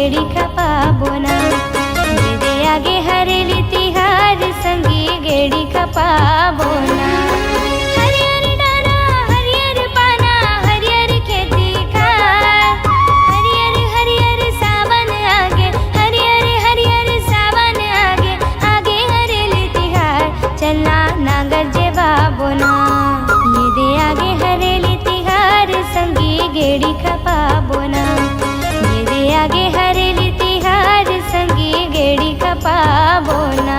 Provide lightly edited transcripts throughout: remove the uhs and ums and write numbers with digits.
गेड़ी खपा बोना। ये दे आगे हरेली तिहार संगी गेड़ी खपा बोना। हरियर डारा हरियर पाना हरियर खेती खार, हरियर हरियर सावन आगे, हरियर हरियर सावन आगे, आगे हरेली तिहार चलना नागर जेवा बोना। ये दे आगे हरेली तिहार संगी गेड़ी खपा बोना। ये दे आगे हरेली तिहार संगी गेड़ी खपा बोना।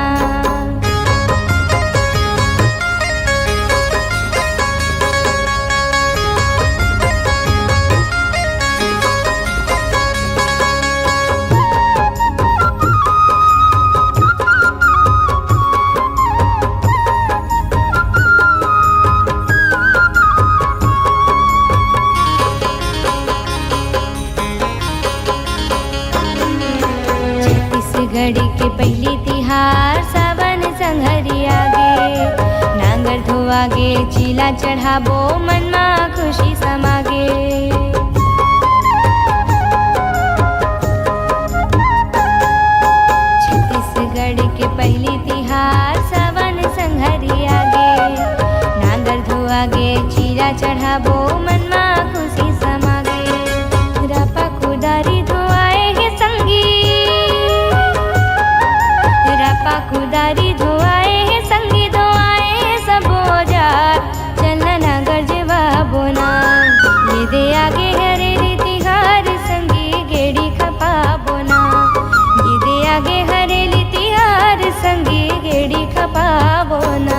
घड़ी के पहली तिहार सावन संघरी आगे, नांगर धोआगे चीला चढ़ाबो मनमा खुशी समागे। छत्तीसगढ़ के पहली तिहार सावन संघरी आगे, नांगर धोआगे चीला चढ़ाबो मनमा खुशी समागे। रापा कुदारी धोआए हे संगी, रापा कुदारी धोआए है संगी धोआए है सब औजार चलना नागर जेवा बोना। ये दे आगे हरेली तिहार संगी गेड़ी खपा बोना। ये दे आगे हरेली तिहार संगी गेड़ी खपा बोना।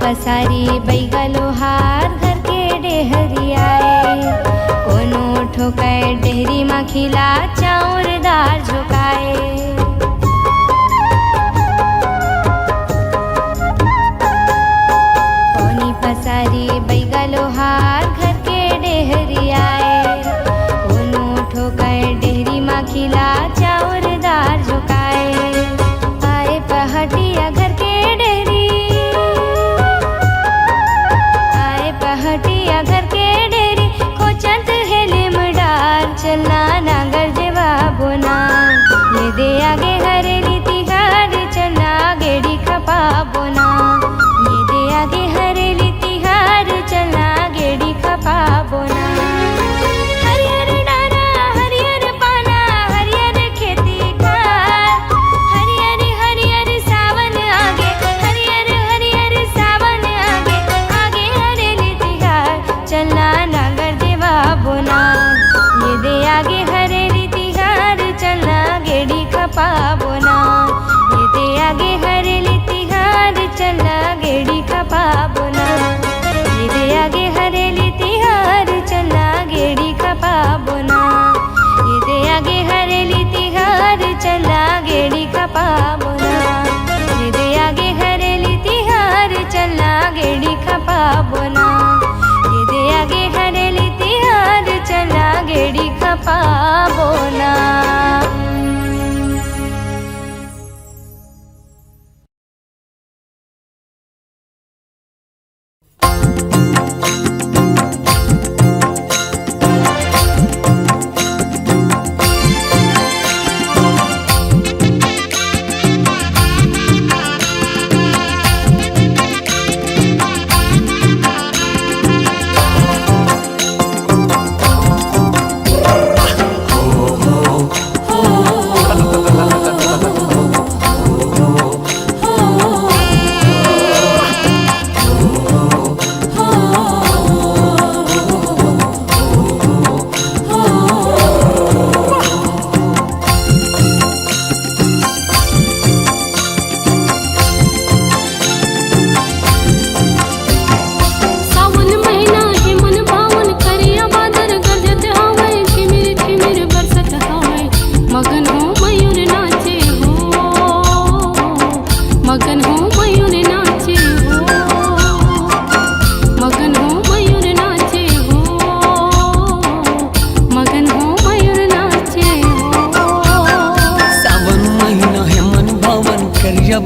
पसारी बैगलो हार घर के डेहरी आए, कोनो ठोकाए डेहरी मा खिला चाउर दार झुकाए। कोनी पसारी बैगलो हार घर के डेहरी आए, कोनो ठोकाए डेहरी मा खिला चाउर दार झुकाए। आए पहाटिया घर के डेहरी, हटिया घर के डेरी खोचत हेलिम डार चलना नागर जेवा बोना। ये दे आगे हरेली तिहार चलना गेड़ी खपा बोना। ये दे आगे हरेली तिहार चलना गेड़ी खपा बोना। हरियर डारा हरियर पाना हरियर खेती खार, हरियर हरियर सावन आगे, हरियर हरियर सावन आगे, आगे हरेली चलना नागर जेवा बोना। ये दे आगे हरेली तिहार चलना गेड़ी खपा बोना। ये दे आगे हरेली तिहार चलना गेड़ी खपा बोना। ये दे आगे हरेली तिहार चलना गेड़ी खपा बोना। ये दे आगे हरेली तिहार चलना गेड़ी खपा बोना। ये दे आगे हरेली तिहार चलना गेड़ी खपा बोना। ये दे आगे हरेली तिहार चलना गेड़ी खपा बोना।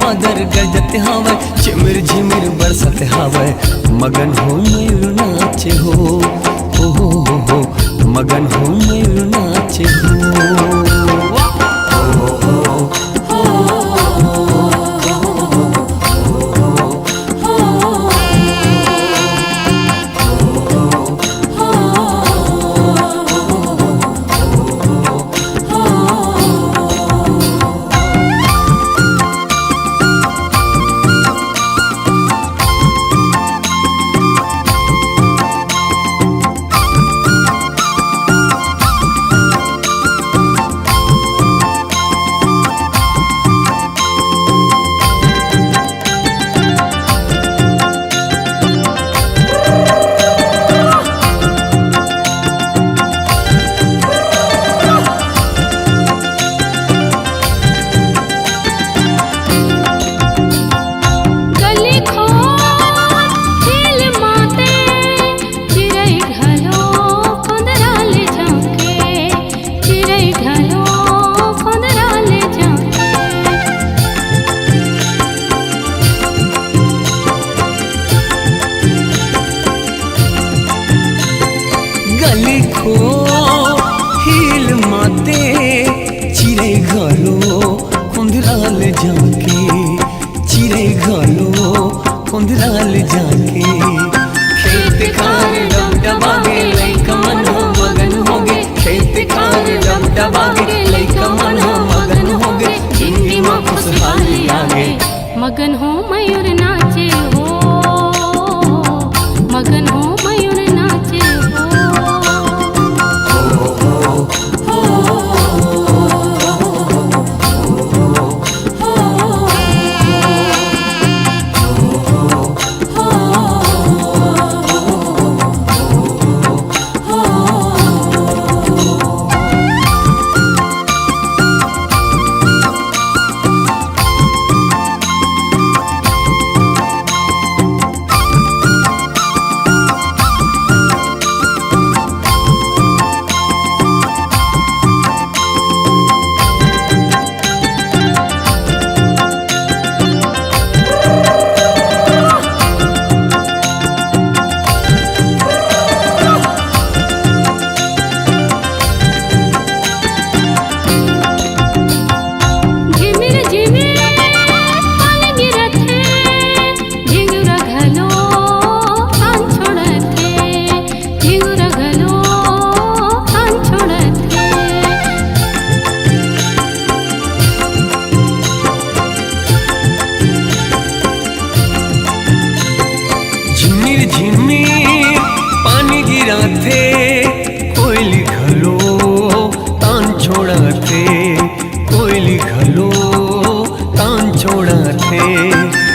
बादर गरजत हवे, चिमिर झिमिर बरसत हवे, मगन हो मयूर नाचे हो, हो मगन हो मयूर नाचे हो। गली खो हिल माते चिरे घलो कुंदराल जाके, चिरे घलो कुंदराल जाके, खेत खार डब डबागे लइका मन हो मगन होगे, खेत खार डब डबागे लइका मन हो मगन होगे, जिंदगी में खुशहाली आगे, मगन हो मयूर नाचे हो, मगन हो मयूर नाचे हो। झिमिर पानी गिराते, कोयली घलो तान छोड़ाते, कोयली घलो तान छोड़ाते,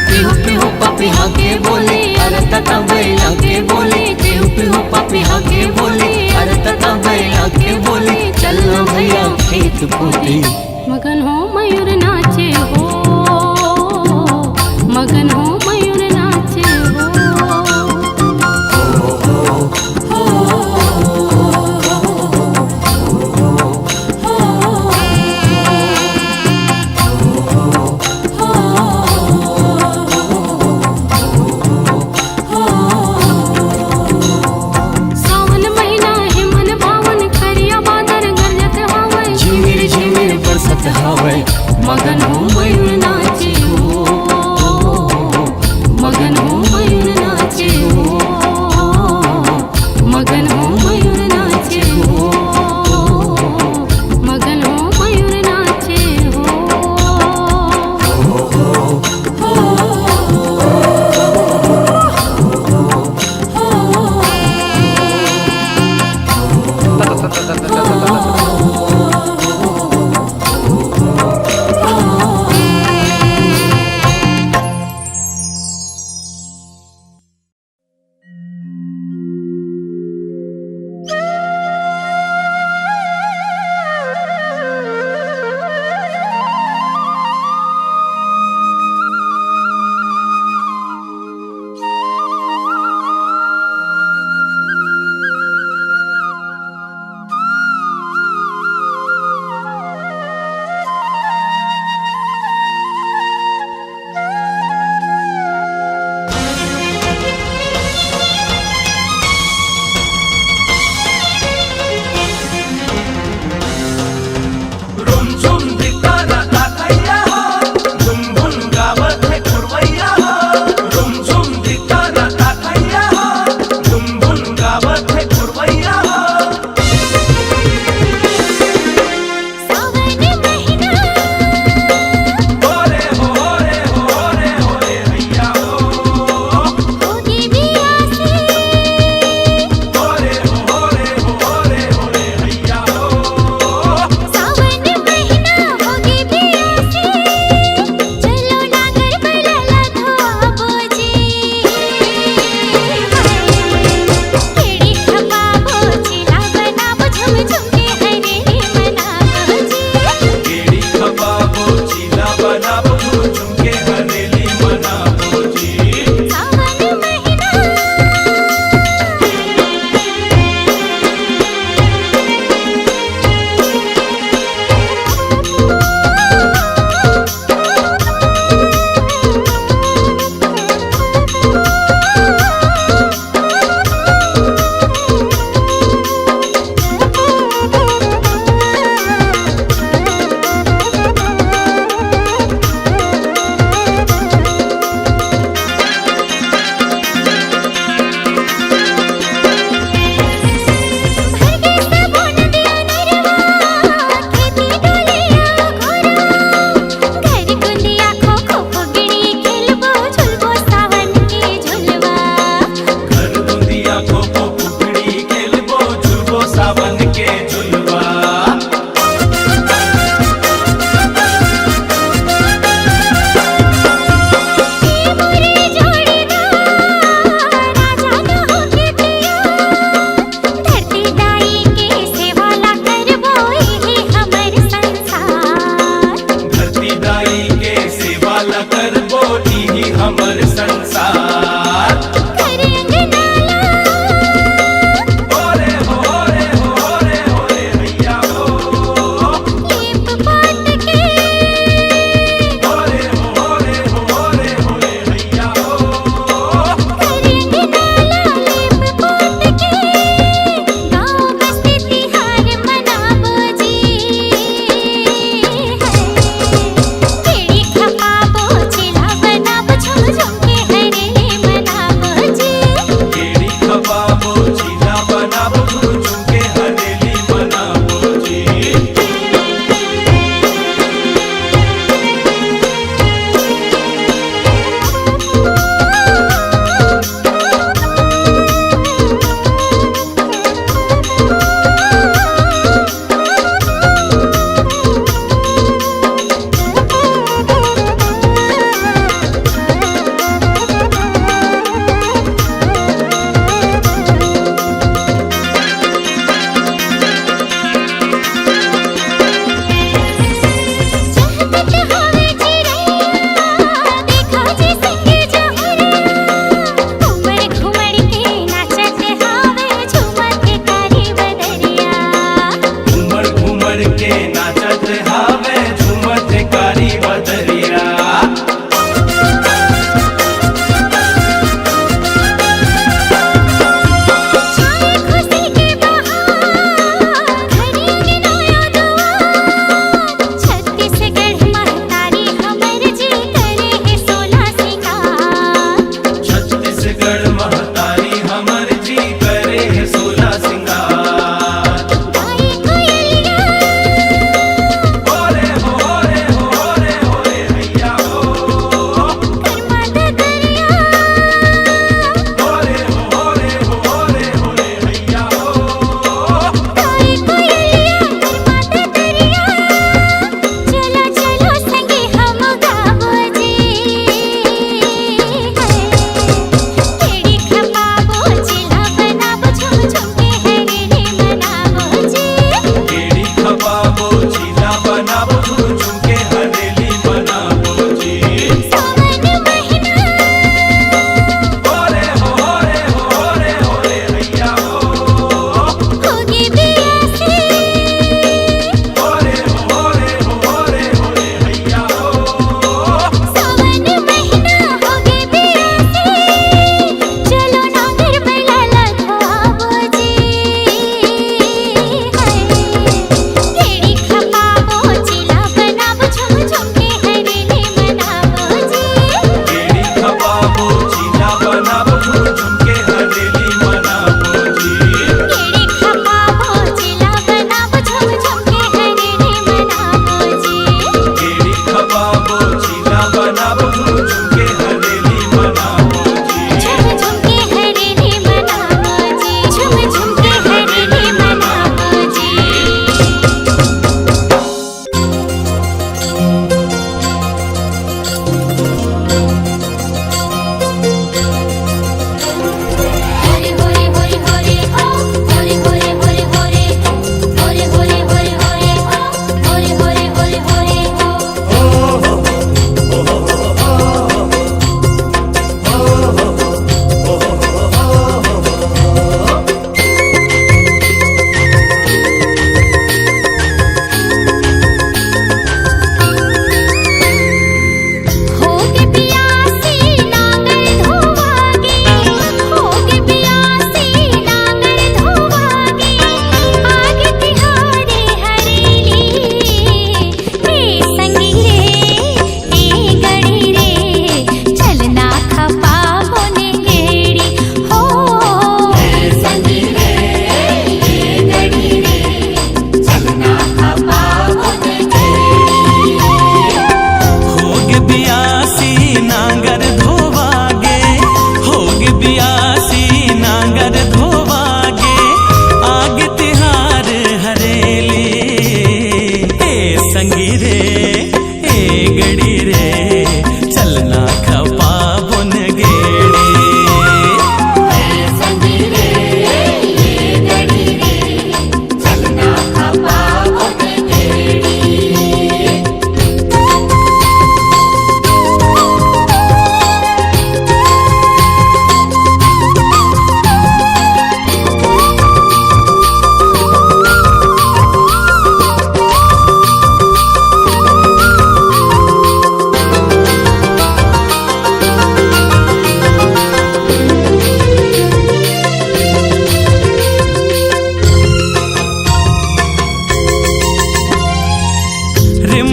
पिहु पिहु पपिहा के बोले, अरे तता बैला के बोले, पिहु पिहु पपिहा के बोले, अरे तता बैला के बोले, चलना भैया खेत पोते, मगन हो मयूर नाचे हो, मगन हो मयूर नाचे हो। सावन महीना है मन भावन, करिया बादर गरजत हवे, झिमिर झिमिर बरसत हवे, मगन हो मयूर नाचे हो, मगन हो मयूर नाचे हो, मगन हो मयूर नाचे हो, मगन हो मयूर नाचे हो। झुम दिखता राधा कैया हो झुम झुम गावत है पुरवैया हो झुम झुम दिखता राधा कैया हो झुम झुम गावत है पुरवैया हो सावन महीना होरे होरे होरे होरे हैया हो होगी बिया से होरे होरे होरे होरे हैया हो सावन महीना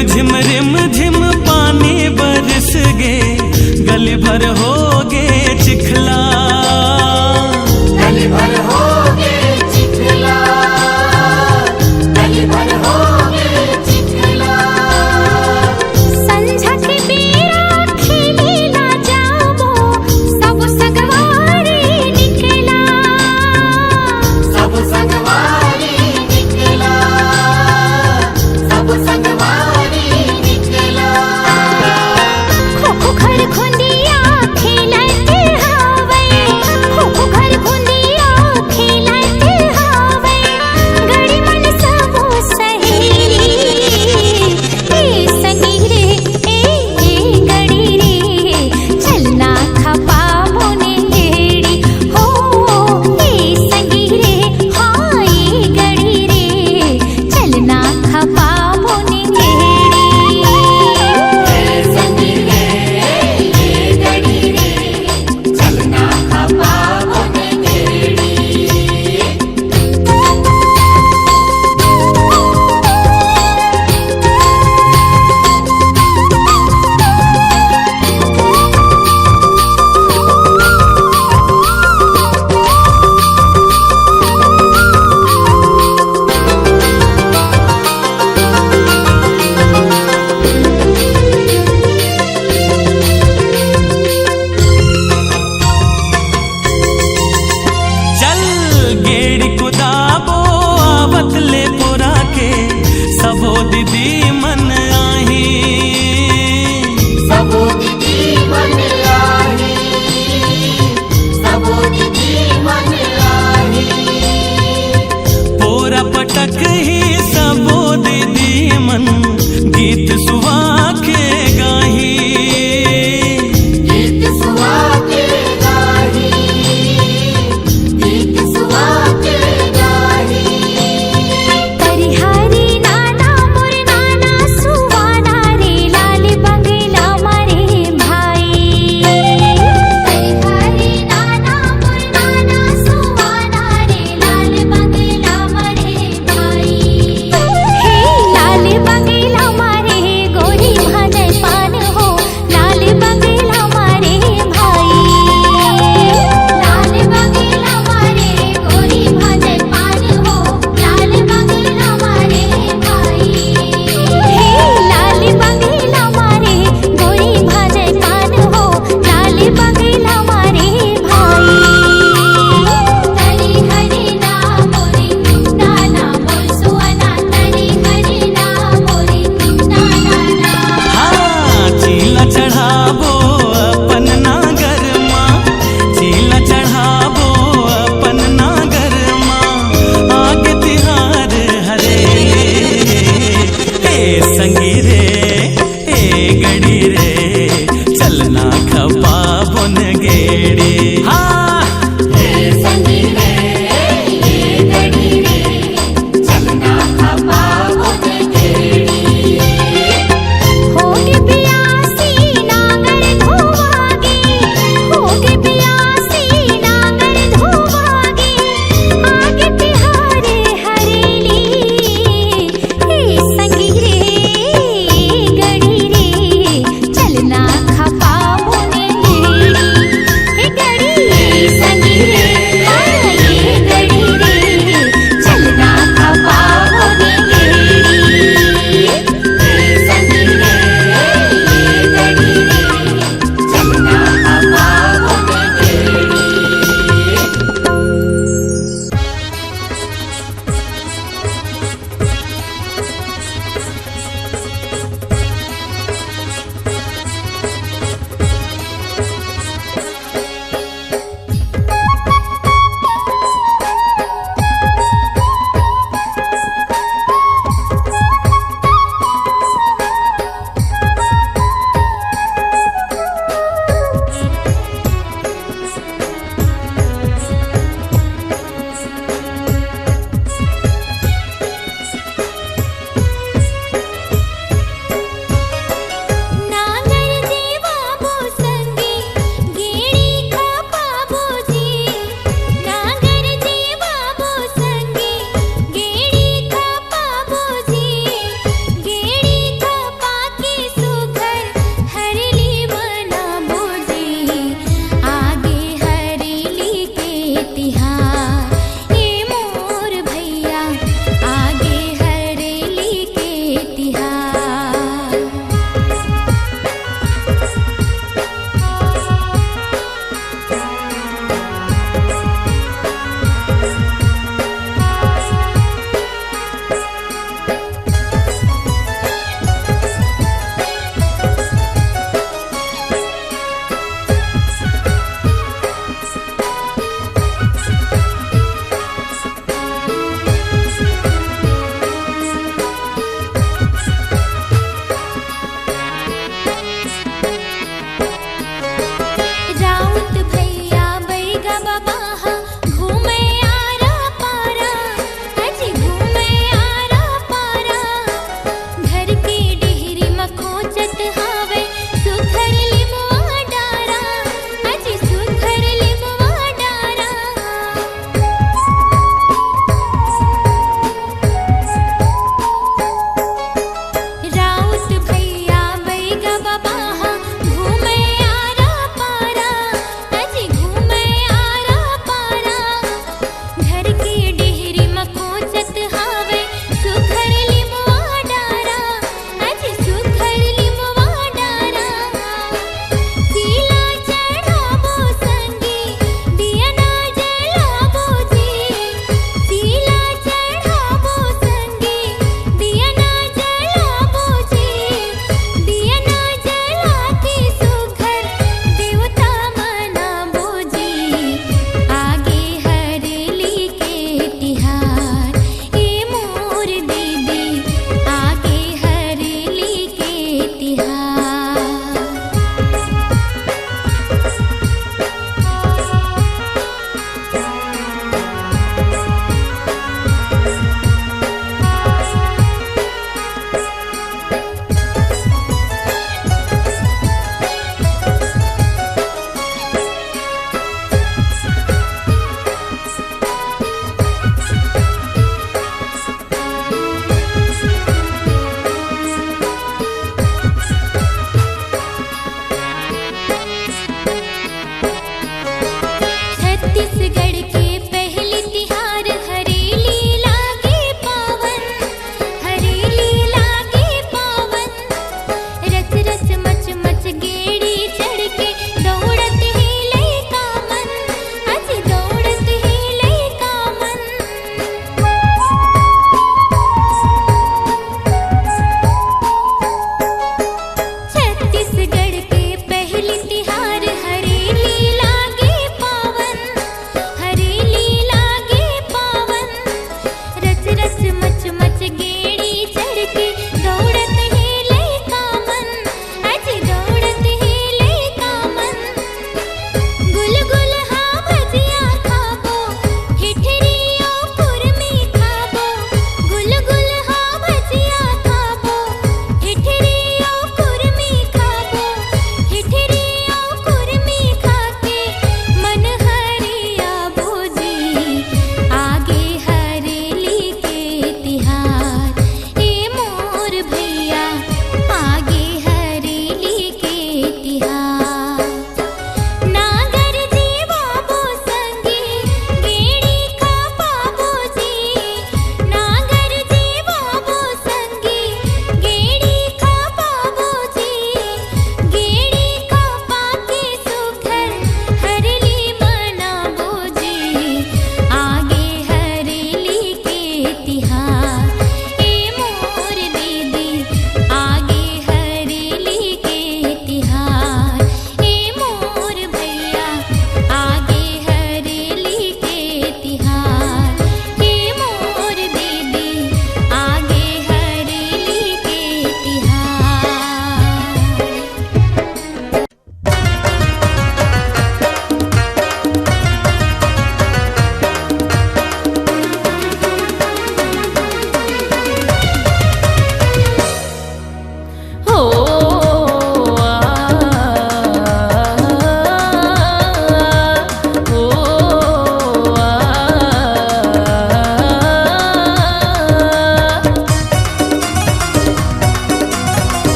रिम झिम पानी बरस गे, गली भर हो गे चिखला, गली भर हो गे चिखला, गली भर हो गे चिखला। संझा के बेरा खेले ना जाबो, सब संगवारी निकला, सब संगवारी निकला, सब संगवारी निकला। खो खो घर खुंदिया खेलते हावे, खो खो घर खुंदिया खेलते हावे, गड़ी मन सबो सहेली, ए संगी रे ए गड़ी रे, चलना खपा मोने गेड़ी हो, ए संगी रे हाँ ए गड़ी रे, चलना खपा मोने गेड़ी। संगी रे ये गड़ी रे, चलना खपा मोने गेड़ी। चल गेड़ी कुदाबो आवत ले पुरा के, सबो दीदी मन आही, सबो दीदी मन आही, सबो दीदी मन आही। पोरा पटक ही सबो दीदी मन, गीत सुहा के गाही, गीत सुहा के गाही, गीत सुहा के गाही। परिहारी नाना मोर नाना सुवाना रे, लाल बंगला मारे भाई। परिहारी नाना मोर नाना सुवाना रे, लाल बंगला मारे भाई। हे लाल बंगला मारे गोरी भाजय पान हो, लाल बंगला मारे भाई। लाल बंगला मारे गोरी भाजय पान हो, लाल बंगला मारे भाई। हे लाल बंगला मारे गोरी भाजय पान हो, लाल बंगला मारे भाई। तरी हरी नाम मोरे नाना मोर सुवना, तरी हरी नाम मोरे नाना। हाँ चीला चढ़ाबो अपन नागर माँ, चीला चढ़ाबो अपन नागर माँ, आगे तिहार हरे, ए संगी रे ए गड़ी रे, चलना खपा बुन गेड़ी। हाँ संगी रे ये गड़ी रे, चलना खपा मोने गेड़ी। होगे प्यासी नांगर धोवागे, होगे प्यासी नांगर धोवागे, आगे तिहारे हरेली, हे संगी रे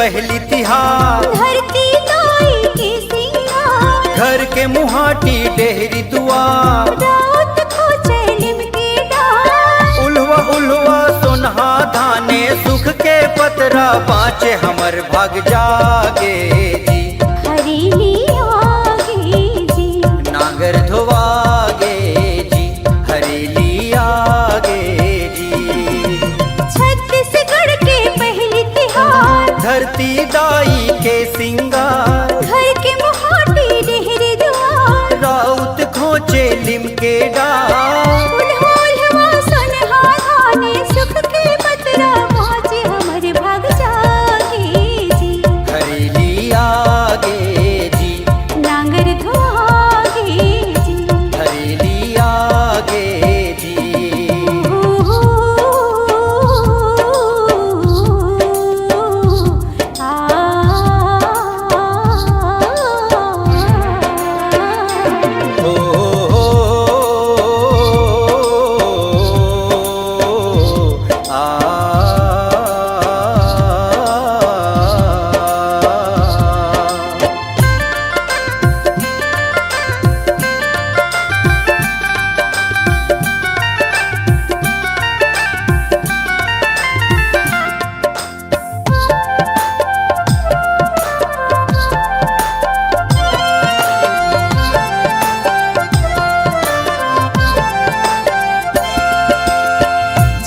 पहली तिहार, धरती दाई के सिंगार, घर के मुहाटी डेहरी दुआर, रात को चैलिम के डार, उल्वा उल्वा सोनहा धाने, सुख के पतरा बाँचे हमर भाग जागे जी। हरीली आगे जी, नांगर धोवागे जी, हरेली आगे जी। छत्तीसगढ़ के पहली तिहार, धरती दाई के सिंगार, घर के मुहाटी डेहरी दुआर, राउत खोचे लिम के डार, उल्वा सुनहा धाने, सुख के पतरा बाँचे हमर भाग जागे जी। हरेली आगे जी, नांगर धोआगे जी, हरेली आगे जी। ओ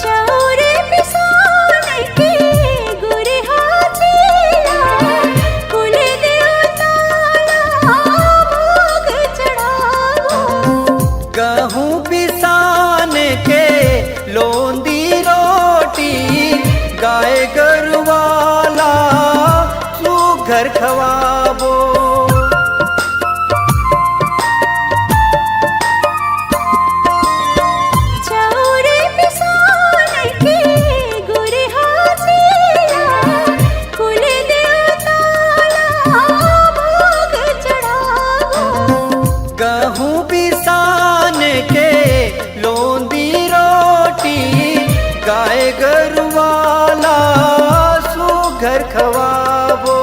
चौरे पिसान के गुर हाथीला, कुल देवताला भोग चढ़ावो, गहूँ पिसान के लोंदी रोटी, गाय गरुवाला तू घर खवाबो। चौरे पिसान के गुर हाथीला, कुल देवताला भोग चढ़ावो, गहूँ पिसान के लोंदी रोटी, गाय गरुवाला सू घर खवाबो।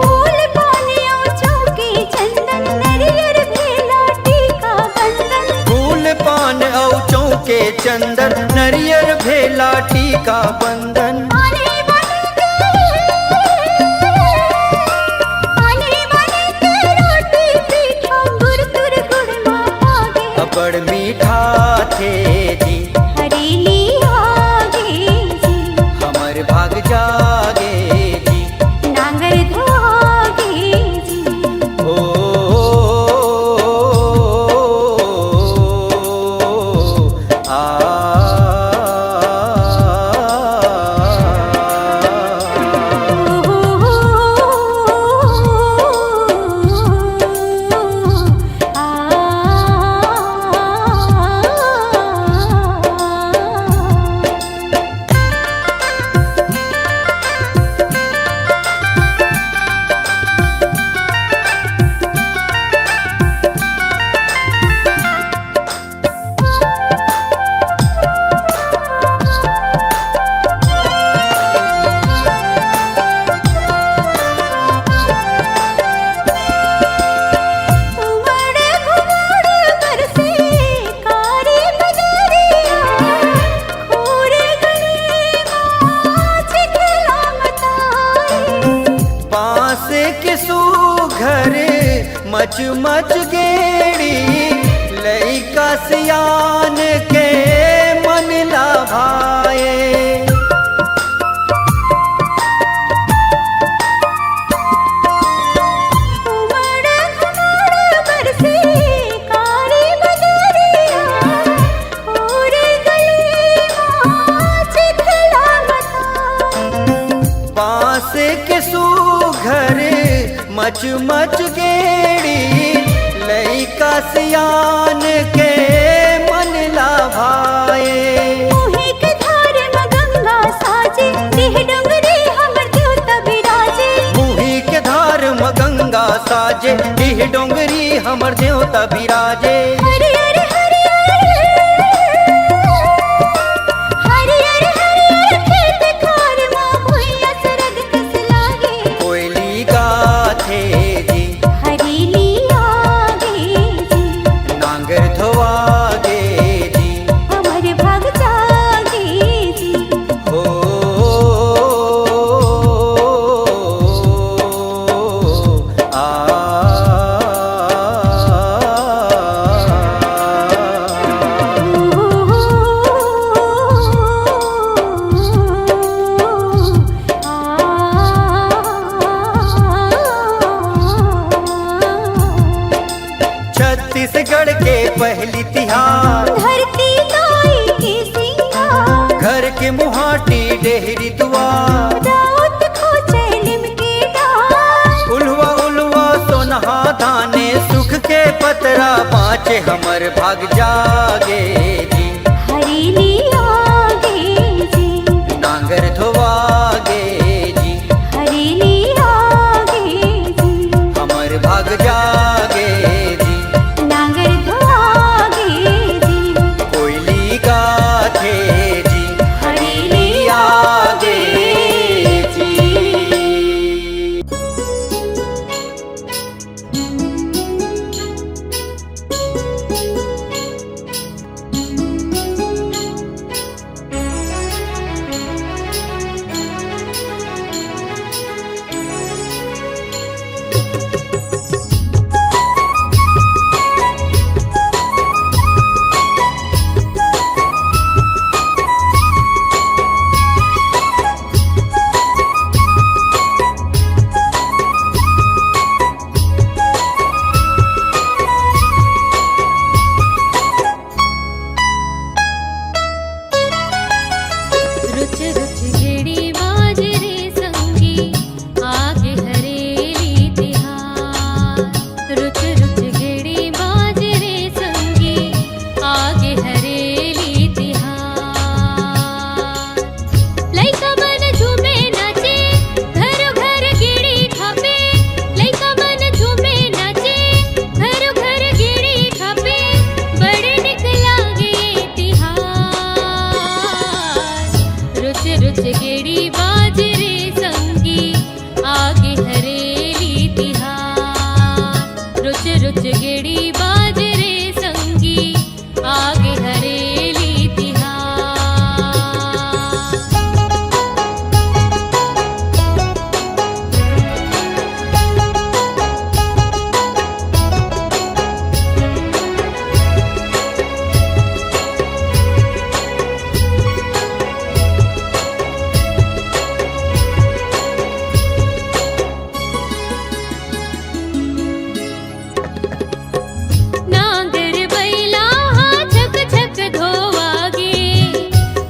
फूल पानियों चौके चंदन, नरियर भेला टीका बंधन, फूल पान औ चौके चंदन, नरियर भेला टीका बंधन। आने बने के रोटी पीठा, गुर तुर गुड़ मागे, बड़ मीठा थे जी, हरेली आगे जी, हमर भाग जागे जी। नांगर धोआगे जी। ओ आ उमड़ घुमड़ बरसे कारी बदरिया, खोर गली माछ खेला मताए, बांस के सुघर मच मच गेड़ी, लइका सियान के मन लाभाए। उमड़ घुमड़ बरसे कारी बदरिया, खोर गली माछ खेला मताए, बांस के सुघर मच मच गेड़ी, लइका सियान के मन लाभाए। मोहे के धार में गंगा साजे, देह डोंगरी हमर देवता बिराजे, मुही के धार म गंगा साजे, डीह डोंगरी हमर देवता बिराजे। हरियर हरियर हरियर हरियर खेत खार मां भुइया सरग कस लागे, पहली तिहार, धरती ताई की सिंगार, घर के मुहाटी डेहरी दुआर, रात खोजे नीम की डार। उल्वा उल्वा सोनहा धाने सुख के पतरा पाँचे हमर भाग जागे जी। हरीली आगे जी, नांगर धोवागे जी, हरीली आगे जी, हमर भाग जागे जी। नांगर धोआगे जी, कोयली गाथे जी, हरीली आगे जी। रुच रुच गेड़ी बाजरे संगी, आगे हरेली तिहार। रुच रुच गेड़ी बाजरे संगी, आगे हरेली तिहार। लइका मन झूमे नाचे, घरो घर गेड़ी खापे। लइका मन झूमे नाचे, घरो घर गेड़ी खापे। बड़े निक लागे तिहार। रुच रुच गेड़ी बाजरे संगी, आगे हरेली तिहार। रुच रुच गेड़ी बाजरे संगी, आगे हरेली तिहार। नांगर बैला हाँ छक छक धोवागे,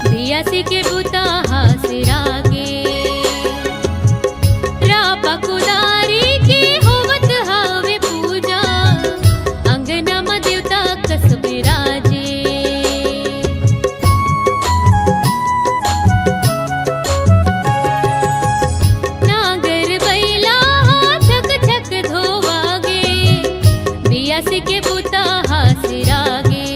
धियासी के बुता हासिरागे। रापा कुदारी के होवत हावे पूजा, अंगना में देवता कस बिराजे। नांगर बैला हाँ छक छक धोवागे, बियासी के बुता हासिरागे।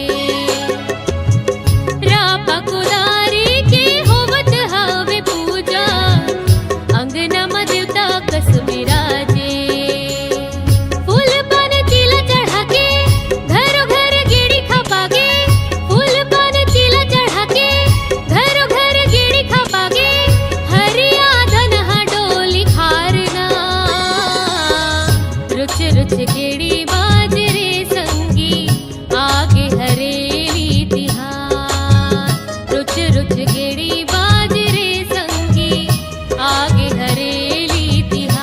रापा कुदारी के होवत हावे पूजा, अंगना में देवता कस बिराजे। फूल पान तिला चढ़ा के, घरो घर गेड़ी खपागे। फूल पान तिला चढ़ा के, घरो घर गेड़ी खपागे। हरिया धनहा डोली खारना, रुच रुच गेड़ी बाजरे संगी, आगे हरेली तिहार। रुच रुच गेड़ी बाजरे संगी, आगे हरेली तिहार।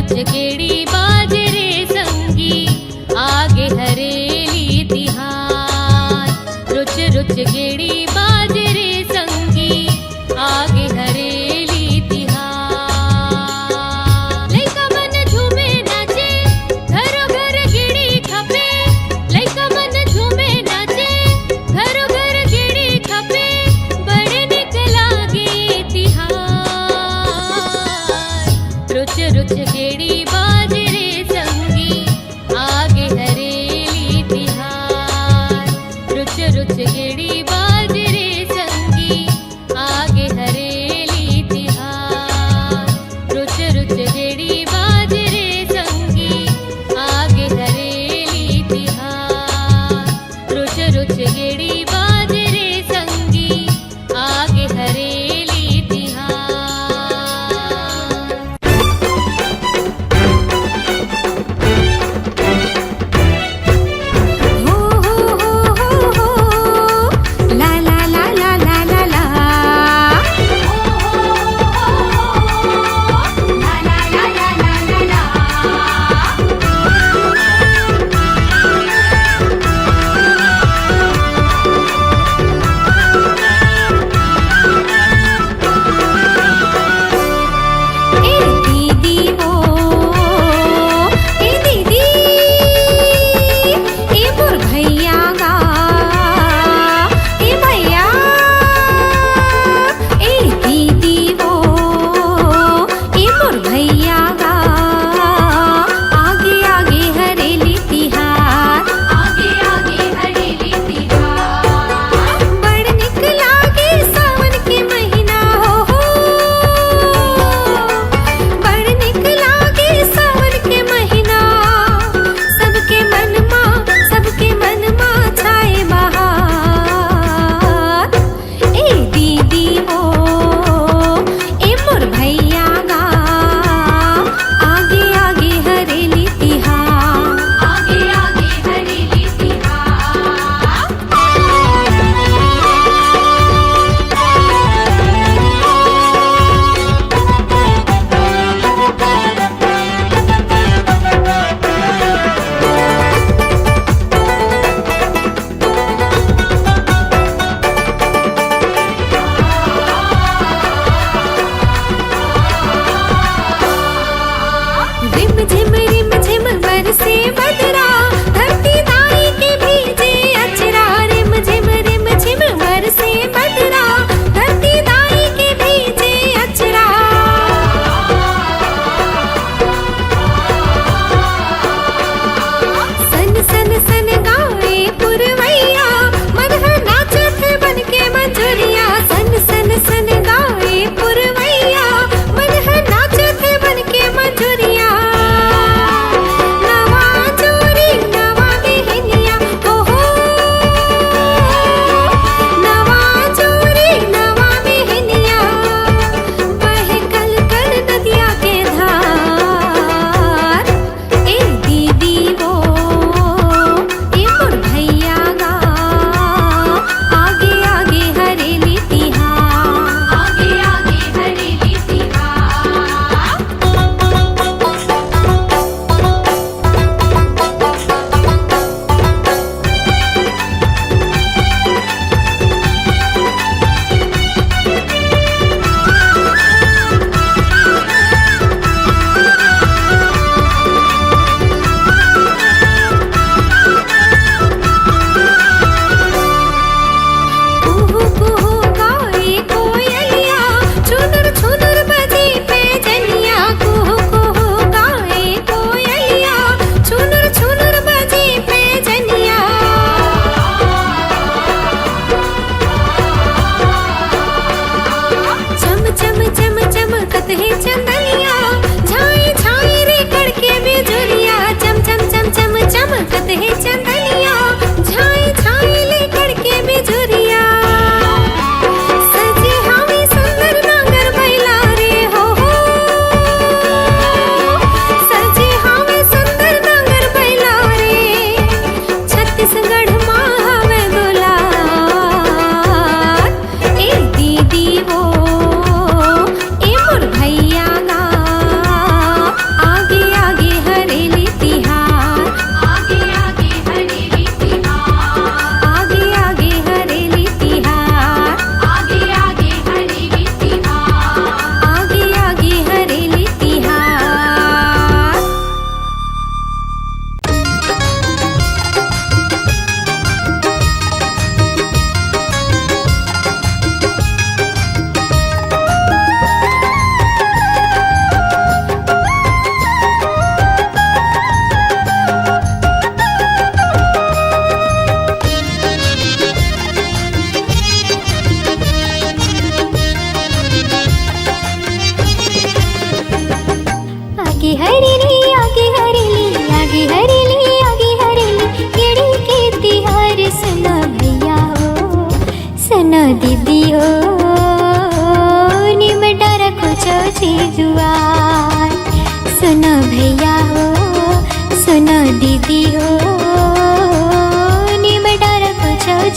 रुच गेड़ी बाजरे संगी आगे हरेली तिहार रुच रुच गेड़ी बाजरे संगी आगे हरेली तिहार लइका मन झूमे नाचे घरो घर गेड़ी खपे लइका मन झूमे नाचे घरो घर गेड़ी खपे बड़े निक लागे तिहार रुच रुच गेड़ी बाजरे संगी आगे हरेली तिहार रुच रुच गेड़ी बाजरे संगी आगे हरेली तिहार रुच रुच गेड़ी बाजरे संगी आगे हरेली तिहार रुच रुच गेड़ी बाजरे संगी आगे हरेली तिहार हो ला ला ला ला ला ला ला हो ला ला ला ला ला ला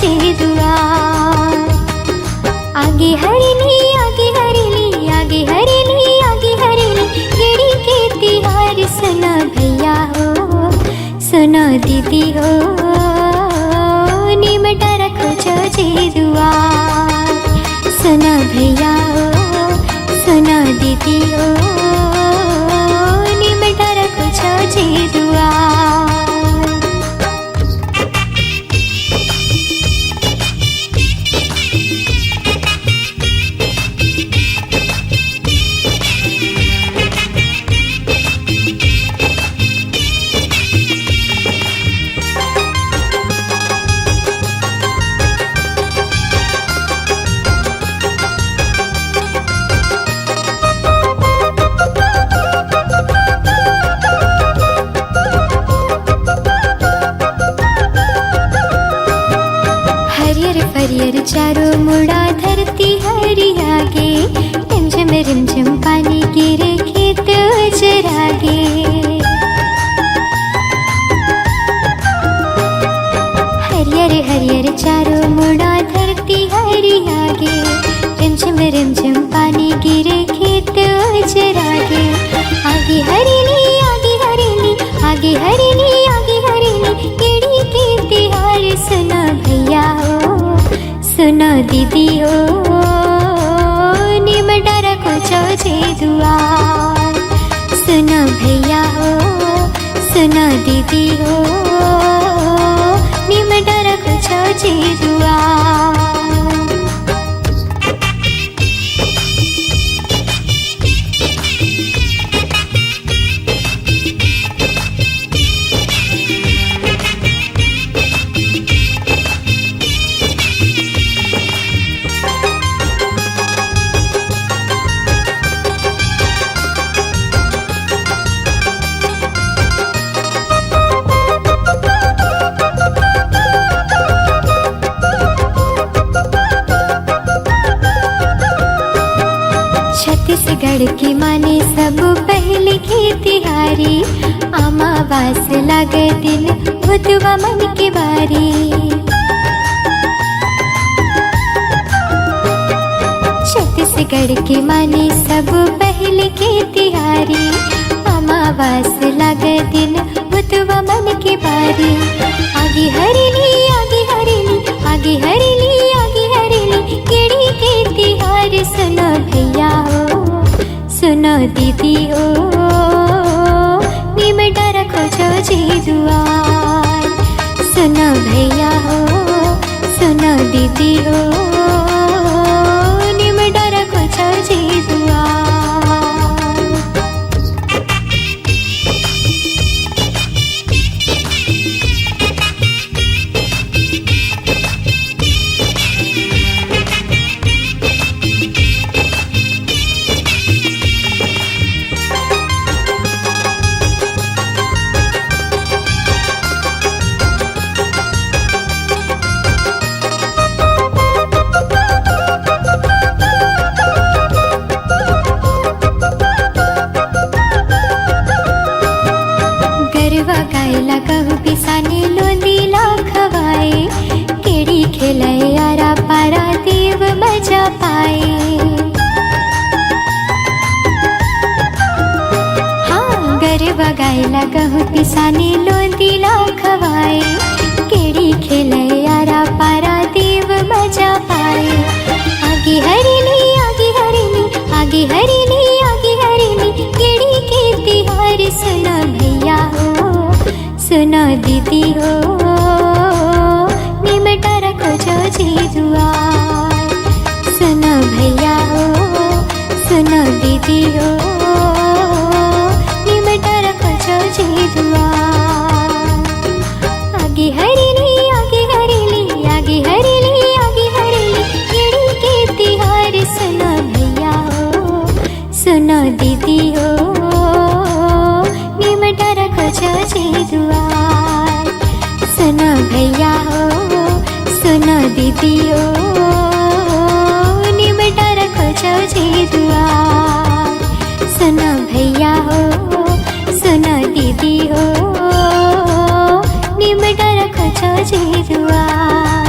जे दुआर। आगे हरेली आगे हरेली आगे हरेली आगे हरेली गेड़ी के तिहार सुना भैया हो सुना दीदी हो निमटा रखो जो जे दुआर। सुना भैया हो सुना दीदी हो निमटा रखो जो जे दुआर। हरियर चारों मुड़ा धरती हरियागे रिमझिम पानी गिरे खेत जरागे। हरियर चारों मुड़ा धरती हरियागे रिमझिम पानी गिरे खेत जरागे। आगे हरेली आगे हरेली आगे हरेली आगे हरेली केड़ी के तिहार सुना भैया हो सुना दीदी हो निमटा रखो जो जे दुआर। सुना भैया हो सुना दीदी हो निमटा रखो जो जे दुआर। छत्तीसगढ़ की माने सब पहले खेतिहारी अमावास लागे दिल भुतवा मन के बारी। छत्तीसगढ़ की माने सब पहले खेतिहारी अमावास लागे दिल भुतवा मन के बारी। आगे हरेली आगे हरेली आगे हरेली आगे हरेली केड़ी के तिहार सुना भैया हो सुना दीदी हो निमटा रखो जो जे दुआर। सुना भैया हो सुना दीदी हो निमटा रखो जो जे दुआर। गरवा गायला कहू पिसाने लोंदीला खवाए केड़ी खेलाए आरा पारा देव मजा पाए। हाँ गरवा गायला कहू पिसाने लोंदीला खवाए केड़ी खेलाए आरा पारा देव मजा पाए। आगे हरेली आगे हरेली आगे हरेली आगे हरेली केड़ी के तिहार सुना भैया हो सुना दीदी हो निमटा रखो जो जे दुआर। सुना भैया हो सुना दीदी हो निमटा रखो जो जे दुआर। आगे हरेली आगे हरेली आगे हरेली आगे हरेली केड़ी के तिहार सुना भैया हो सुना दीदी हो निमटा रखो जो जे दुआर। सुना भैया हो सुना दीदी हो निमटा रखो जो जे दुआर। सुना भैया हो सुना दीदी हो निमटा रखो जो जे दुआर।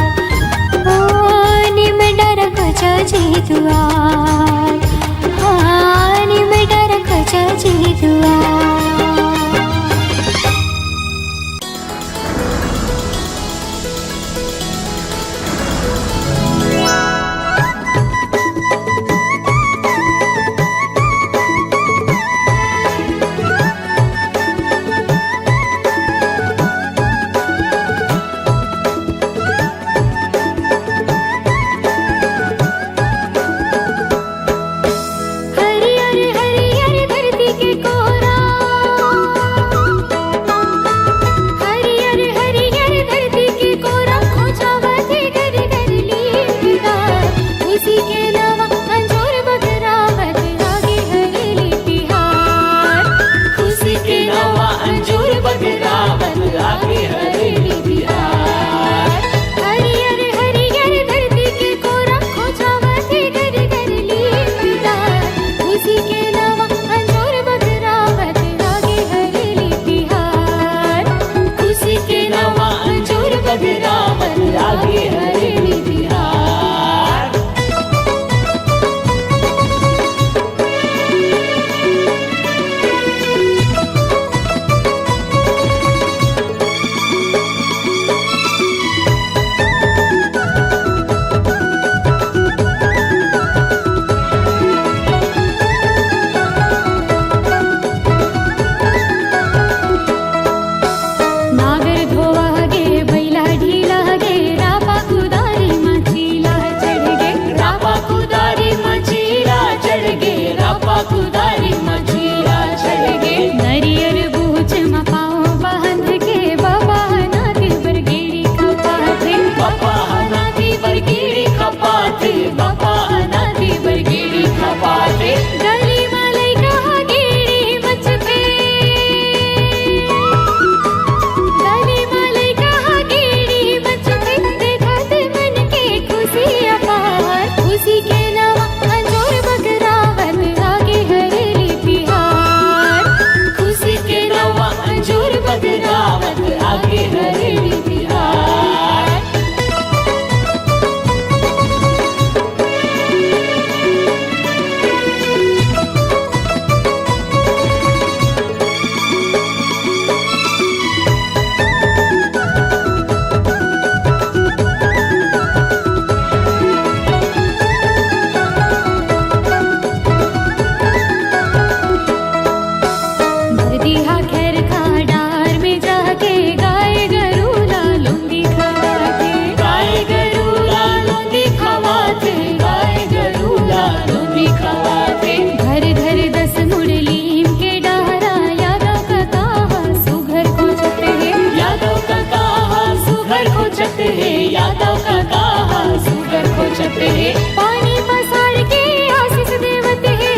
देवते हैं, पानी पसार के आशीष देवते हैं,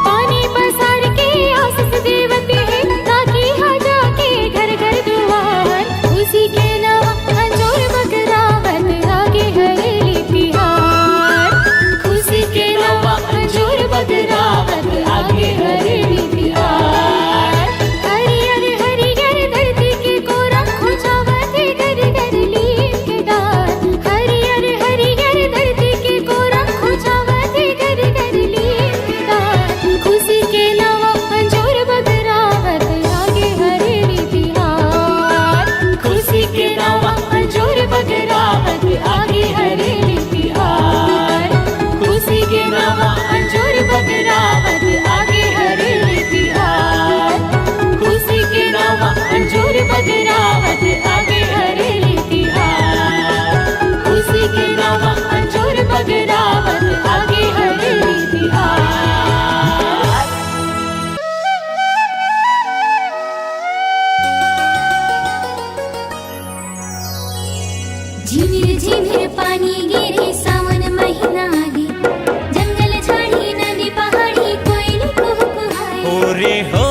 पानी पसार के आशीष देवते हैं, ताकि हाजा के घर घर दुआर, उसी के नवा अंजोर बगरावत आगे हरेली तिहार, खुशी के नवा अंजोर बगरावत आगे हरेली तिहार। हरियर हरियर धरती के कोरा खोजावत घर घर लीप के डार, हरियर हरियर धरती के कोरा खोजावत घर घर लीप के डार, खुशी के नवा अंजोर बगरावत आगे हरेली तिहार, खुशी के नवा अंजोर बगरावत आगे हरेली तिहार, खुशी के नवा अंजोर बगरावत आगे हरेली तिहार, खुशी के नवा अंजोर बगरावत आगे हरेली तिहार, खुशी के नवा अंजोर बगरावत आगे हरेली तिहार। झिमिर झिमिर पानी गिरे सावन महीना आगे, जंगल झाड़ी नदी पहाड़ी कोयली कुहकुहाए, हो रे हो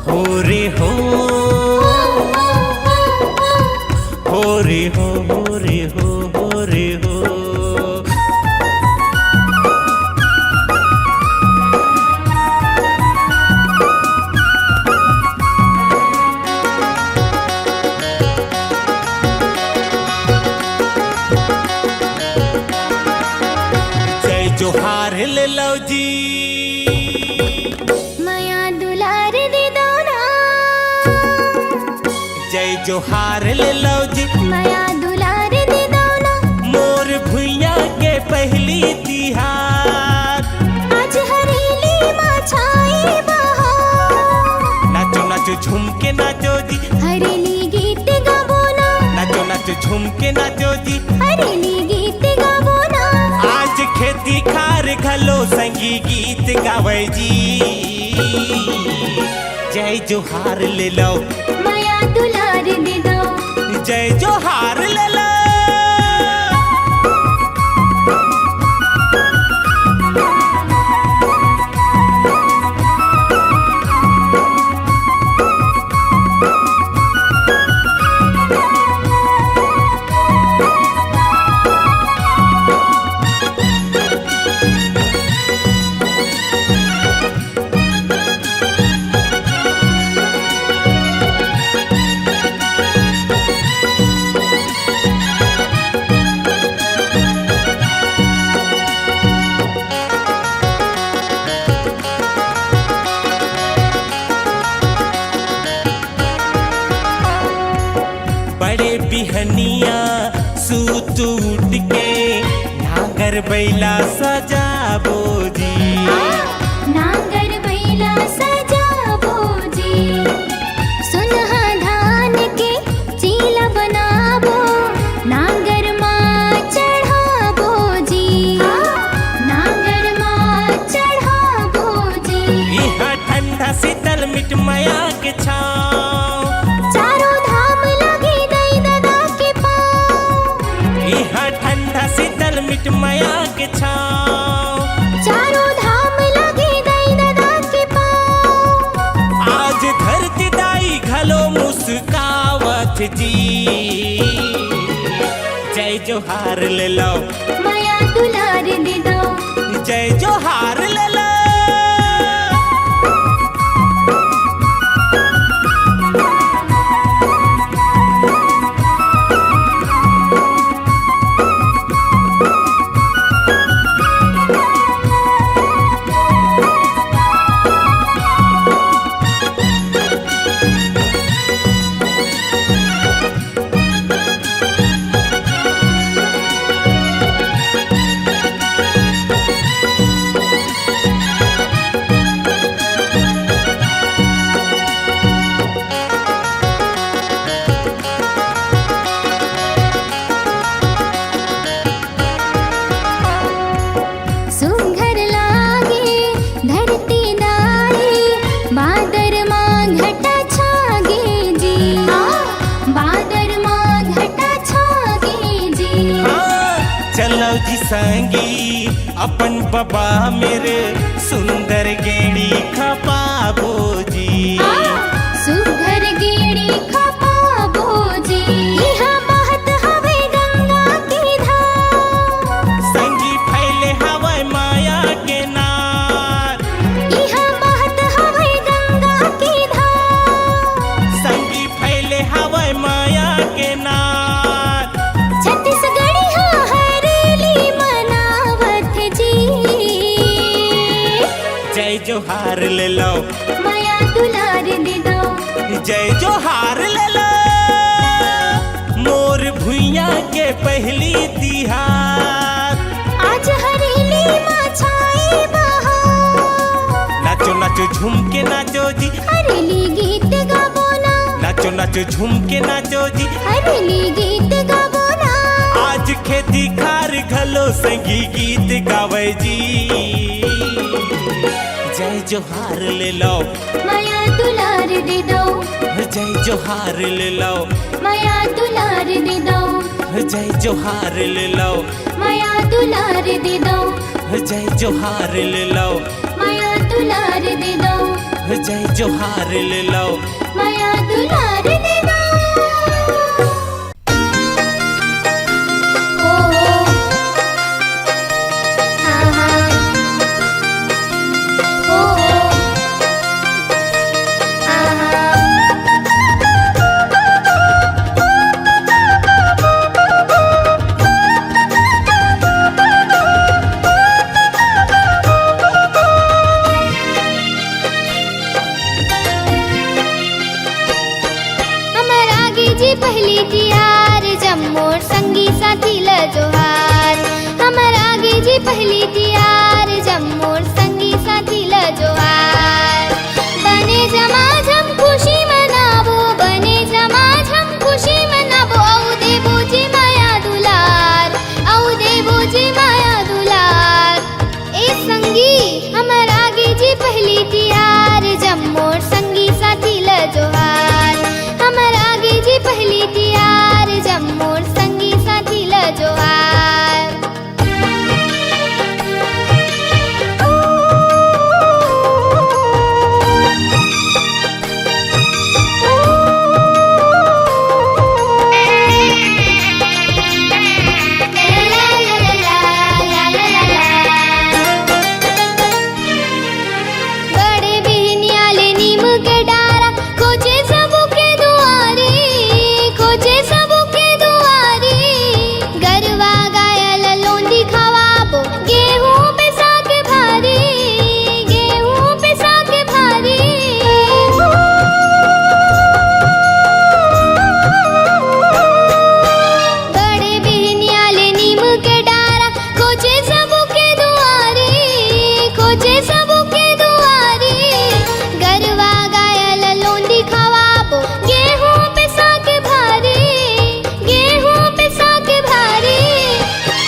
हो रे हो हो रे हो हो रे हो हो रे हो। जय जोहार ले लो जी, माया दुलार दे दो ना, जय जोहार ले लो जी, माया दुलार दे दो ना, मोर भुइया के पहली तिहार, आज हरेली माँ छाए बहार, नाचो नाचो झूम के नाचो जी, हरेली गीत गाबो ना, नाचो नाचो झूम के नाचो जी, हरेली गीत गाबो ना, आज खेती खार घलो संगी गीत गावे जी, जय जोहार ले लो, माया दुलार दे दो, जय जोहार ले लो। बड़े बिहनिया सूत उठ के नागर बैला सजाबो जी, नांगर बैला सजाबो जी, सुनहा धान के चीला बनाबो, नांगर माँ चढ़ाबो जी, नांगर माँ चढ़ाबो जी, यहाँ ठंडा शीतल मिट माया के छाँव, चारों धाम लगे दई दादा के पाँव, यहाँ ठंडा शीतल मिट माया के छाँव, चारों धाम लगे दई दादा के पाँव, आज धरती दाई घलो मुस्कावत जी, जय जोहार ले लो, माया दुलार दे दो, जय जोहार ले लो। संगी अपन बाबा मेरे सुंदर गेड़ी खपाबो जी। सुघर गेड़ी खपाबो जी। इहाँ महत हवे गंगा की धार। संगी फैले हवे माया के नार। इहाँ महत हवे गंगा की धार। संगी फैले हवे माया के नार। छत्तीसगढ़ी हाँ हरेली मनावत जी। जय जोहार ले लो माया दुलार दे दो। जय जोहार ले लो मोर भुइया के पहली तिहार। आज हरेली माँ छाई बहार। नाचो नाचो झूम के नाचो जी। हरेली गीत गाबो ना। नाचो नाचो झूम के नाचो जी। हरेली गीत गाबो ना। आज खेती खार घलो संगी गीत गावे जी। जय जोहार ले लो माया दुलार दे दो। जय जोहार ले लो माया दुलार दे दो। जय जोहार ले लो माया दुलार दे दो। जय जोहार ले लो माया दुलार दे दो। जय जोहार ले लो माया दुलार दे दो। ओ हाँ हाँ ओ हाँ हाँ। हमर आगे जी पहली तिहार जम्मोर संगी साथी ल जोहार। हमर आगे जी पहली तिहार जम्मोर संगी साथी ल जोहार। बने जमाझम खुशी मनाबो। बने जमाझम खुशी मनाबो। औ देबो जी माया दुलार। औ देबो जी माया दुलार। ए संगी हमर आगे जी पहली तिहार जम्मोर संगी साथी ल जोहार। हमर आगे जी पहली तिहार जम्मोर संगी साथी ल जोहार। बड़े बिहनिया ले नीम के डारा खोजे सबू के दुआरी। खोजे सबू के दुआरी। गरवा गायल लोंदी खवाबो। गेहूं पिसा के भारी। गेहूं पिसा के भारी। बड़े बिहनिया ले नीम के डारा खोजे सबू के दुआरी। खोजे सबू के दुआरी। गरवा गायल लोंदी खवाबो। गेहूं पिसा के भारी। गेहूं पिसा के भारी।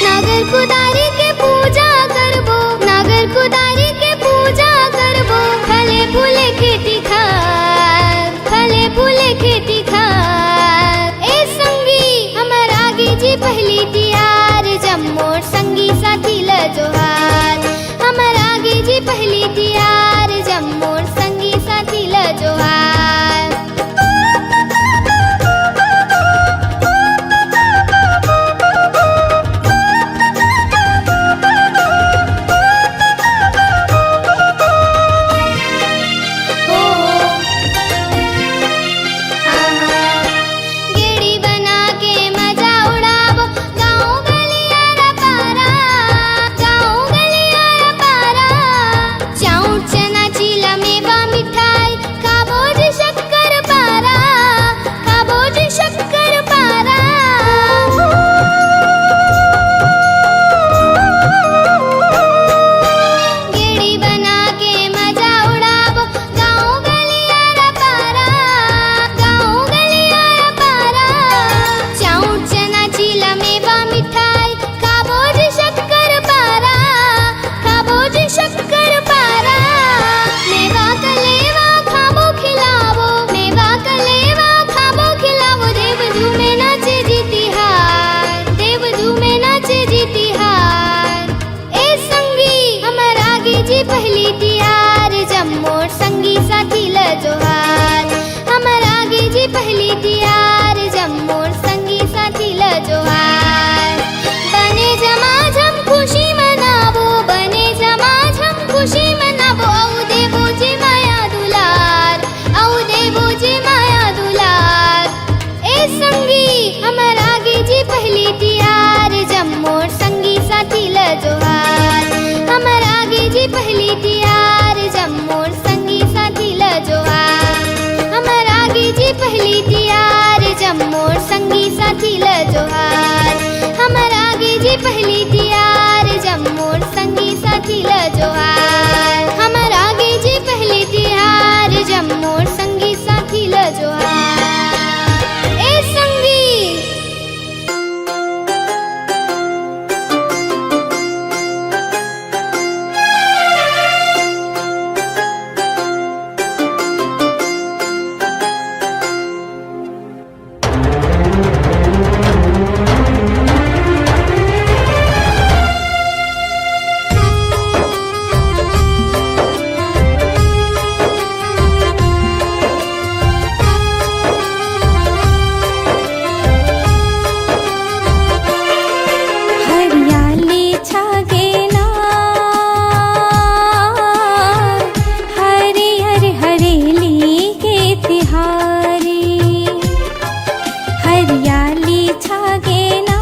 नागर कुदारी के पूजा करबो। नागर कुदारी के पूजा करबो। फले फूले खेती खार। फले फूले खेती खार। ए संगी हमर आगे जी पहली तिहार जम्मोर संगी साथी ल जोहार। हमर आगे जी पहली तिहार जम्मोर संगी साथी ल जोहार। ओ हाँ हाँ। गेड़ी बना के मजा उड़ाबो। गाँव गलिया रा पारा। गाँव गलिया रा पारा। चाउर चना चीला मेवा मिठाई खाबो जी संगी हमर आगे जी पहली तियार जम्मोर संगी साथी ल जोहार हमर आगे जी पहली तियार जम्मोर संगी साथी ल जोहार हमर आगे जी पहली तियार जम्मोर संगी साथी ल जोहार हमर आगे जी पहली तियार जम्मोर संगी साथी ल जोहार हमर आगे जी पहली तियार जम्मोर संगी साथी ल जोहार ए संगी हरियाली छागे ना हरियर हरेली के तिहारी हरियाली छागे ना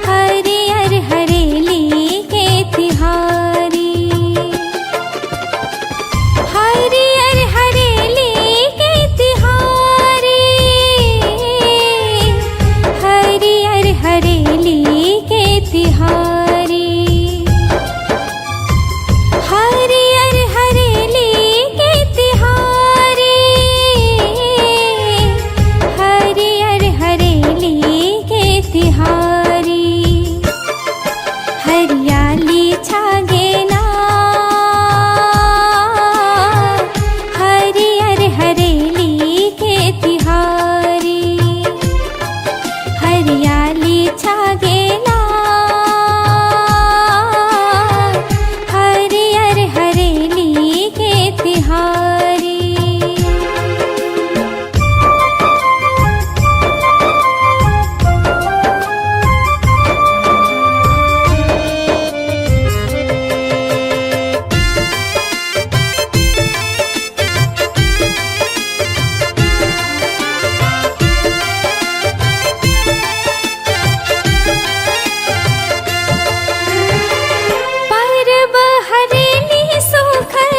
हरियर हरेली के तिहारी हरियर हरेली के तिहारी हरियर हरेली के तिहारी हरियर हरेली के तिहारी हरियर हरेली के तिहारी हरियाली छागे ना हरियर हरेली के तिहारी हरियाली छागे ना हरियर हरेली के तिहारी पर्व हरेली सुखर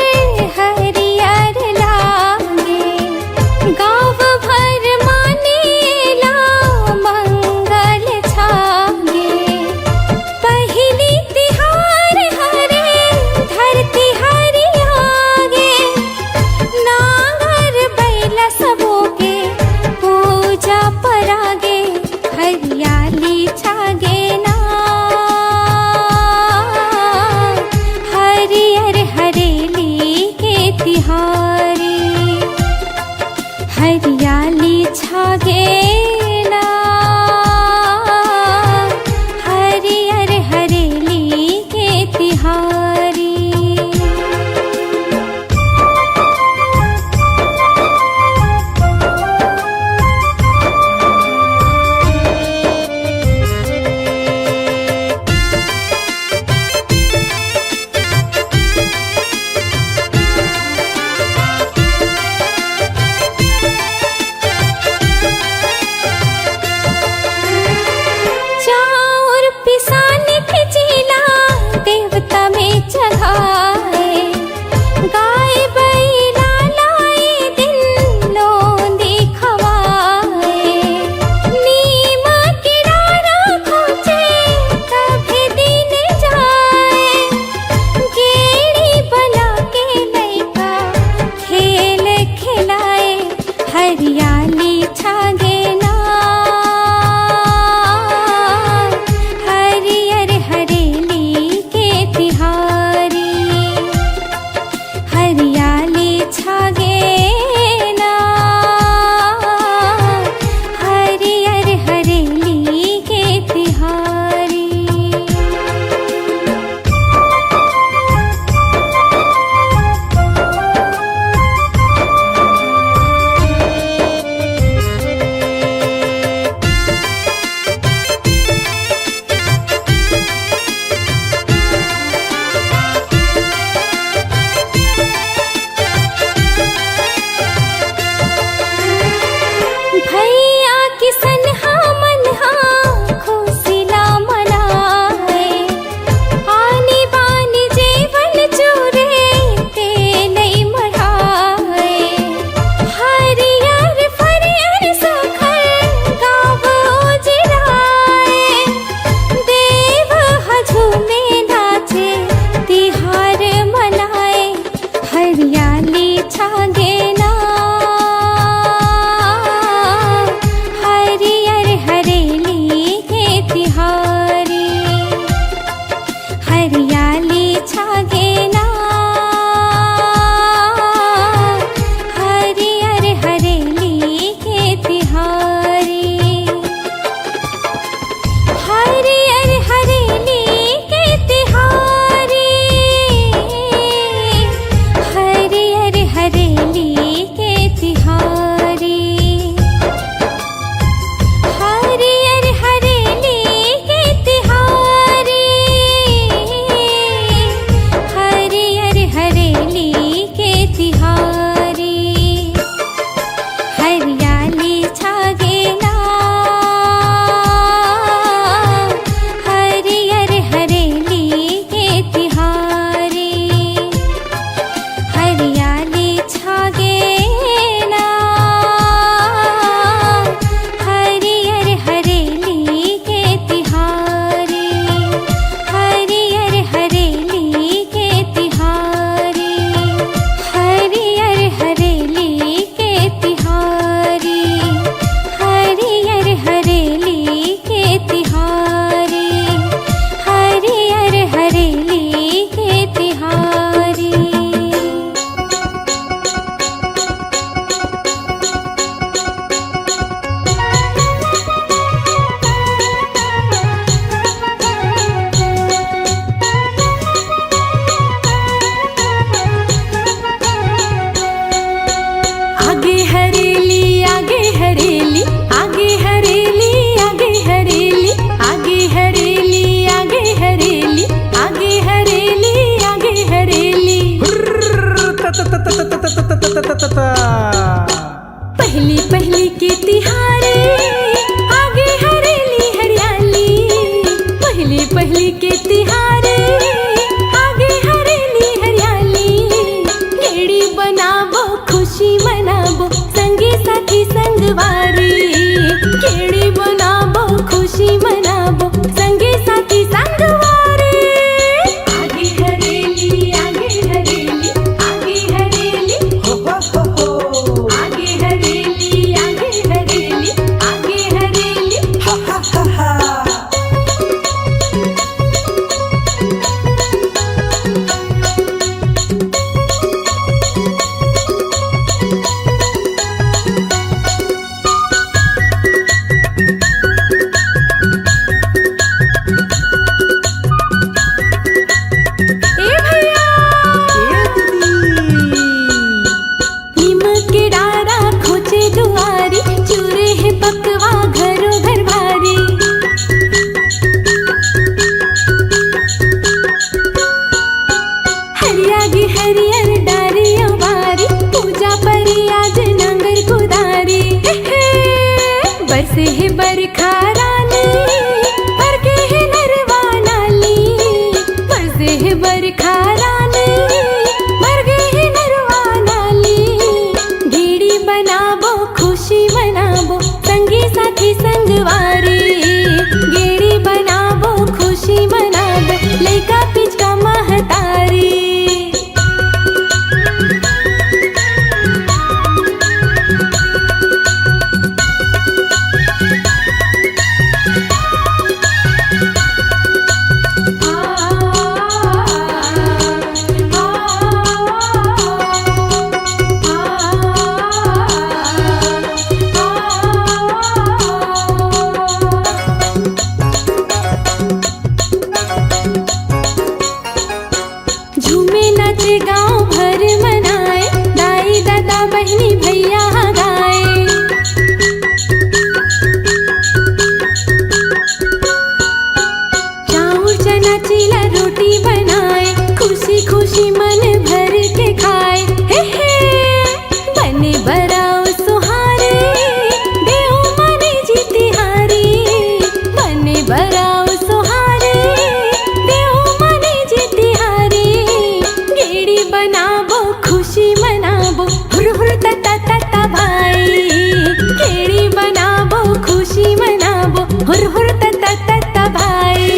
हरियर लागे गाँव भर मानेला मंगल छागे पहली तिहार हरे धरती हरियागे नांगर बैला सबो के पूजा परागे हरियाली छागे ना हरियर हरेली के तिहारी हरियाली छागे ना हरियर हरेली के तिहारी पहली पहली के तिहारे आगे हरेली हरियाली। पहली पहली के तिहारे आगे हरेली हरियाली। गेड़ी बनाबो खुशी मनाबो संगी साथी संगवारी। गेड़ी बनाबो खुशी मनाबो संगी साथी संगवारी। आगे हरेली आगे हरेली आगे हरेली आगे हरेली आगे हरेली आगे हरेली। ए भैया नीमक के डारा खोचे दुआरी। चूरे है पकवा घरों घर भारी। हरियागी हरियर डारियों बारी। पूजा परी आज नांगर कुदारी। बरसे है बरखा रानी बरके है नरवा नाली। बरसे है बरखा रानी बरके है नरवा नाली। गेड़ी बनाबो खुशी मनाबो संगी साथी संगवारी। गेड़ी बनाबो खुशी मनाबो लइका पिचका महतारी। झूमे नाचे गांव भर मनाए। दाई दादा बहनी भैया गाए। चाउर चना चीला रोटी बनाए। खुशी खुशी मन भर के खाए। हे बने बराओ सुहारे देव मने जीतिहारी। बने बराओ सुहारे देव मने जीतिहारी। गेड़ी बनाबो खुशी मनाबो हुर हुर तता तता भाई। गेड़ी बनाबो खुशी मनाबो हुर हुर तता तता भाई।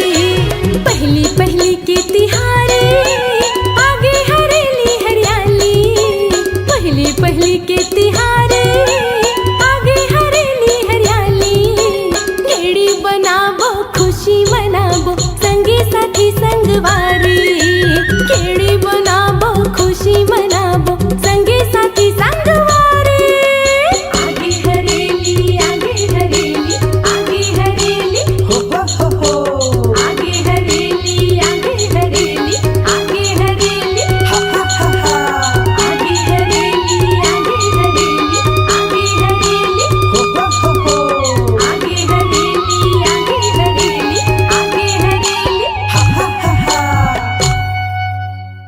पहली पहली के तिहारे आगे हरेली हरियाली। पहली पहली के तिहारे आगे हरेली हरियाली। गेड़ी बनाबो खुशी मनाबो संगी साथी संगवारी।